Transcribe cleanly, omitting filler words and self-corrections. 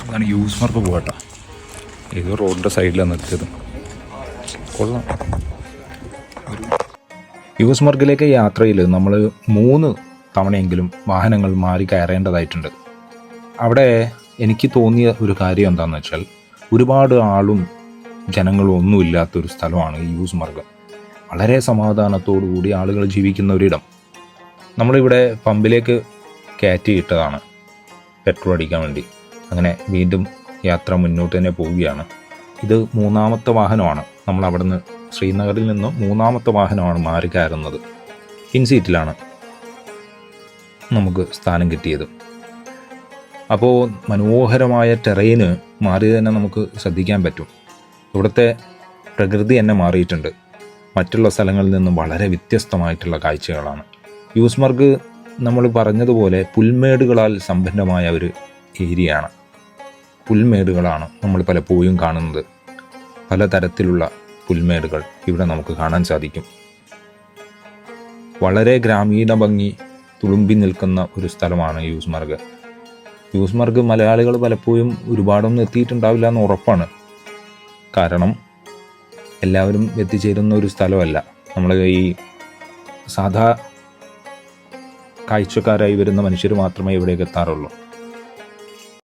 ഇതാണ് യൂസ്മർക്ക് പോകട്ടോ. ഇത് റോഡിൻ്റെ സൈഡിലാണ് നിർത്തിയത്. കൊള്ളാം. യൂസ്മർഗിലേക്ക് യാത്രയിൽ നമ്മൾ 3 തവണയെങ്കിലും വാഹനങ്ങൾ മാറി കയറേണ്ടതായിട്ടുണ്ട്. അവിടെ എനിക്ക് തോന്നിയ ഒരു കാര്യം എന്താണെന്ന് വെച്ചാൽ, ഒരുപാട് ആളും ജനങ്ങളും ഒന്നും ഇല്ലാത്തൊരു സ്ഥലമാണ് ഈ യൂസ്മർഗ്. വളരെ സമാധാനത്തോടു കൂടി ആളുകൾ ജീവിക്കുന്ന ഒരിടം. നമ്മളിവിടെ പമ്പിലേക്ക് കയറ്റിയിട്ടതാണ് പെട്രോൾ അടിക്കാൻ വേണ്ടി. അങ്ങനെ വീണ്ടും യാത്ര മുന്നോട്ട് തന്നെ പോവുകയാണ്. ഇത് 3ാമത്തെ വാഹനമാണ്. നമ്മൾ അവിടുന്ന് ശ്രീനഗറിൽ നിന്ന് 3ാമത്തെ വാഹനമാണ് മാറി കയറുന്നത്. പിൻസീറ്റിലാണ് നമുക്ക് സ്ഥാനം കിട്ടിയത്. അപ്പോൾ മനോഹരമായ ടെറൈന് മാറി തന്നെ നമുക്ക് ശ്രദ്ധിക്കാൻ പറ്റും. ഇവിടുത്തെ പ്രകൃതി തന്നെ മാറിയിട്ടുണ്ട്. മറ്റുള്ള സ്ഥലങ്ങളിൽ നിന്നും വളരെ വ്യത്യസ്തമായിട്ടുള്ള കാഴ്ചകളാണ്. യൂസ്മർഗ് നമ്മൾ പറഞ്ഞതുപോലെ പുൽമേടുകളാൽ സമ്പന്നമായ ഒരു ഏരിയയാണ്. പുൽമേടുകളാണ് നമ്മൾ പലപ്പോഴും കാണുന്നത്. പലതരത്തിലുള്ള പുൽമേടുകൾ ഇവിടെ നമുക്ക് കാണാൻ സാധിക്കും. വളരെ ഗ്രാമീണ ഭംഗി തുളുമ്പി നിൽക്കുന്ന ഒരു സ്ഥലമാണ് യൂസ്മർഗ്. യൂസ്മർഗ് മലയാളികൾ പലപ്പോഴും ഒരുപാടൊന്നും എത്തിയിട്ടുണ്ടാവില്ല എന്ന് ഉറപ്പാണ്. കാരണം എല്ലാവരും എത്തിച്ചേരുന്ന ഒരു സ്ഥലമല്ല. നമ്മൾ ഈ സാധാ കാഴ്ചക്കാരായി വരുന്ന മനുഷ്യർ മാത്രമേ ഇവിടേക്ക് എത്താറുള്ളൂ.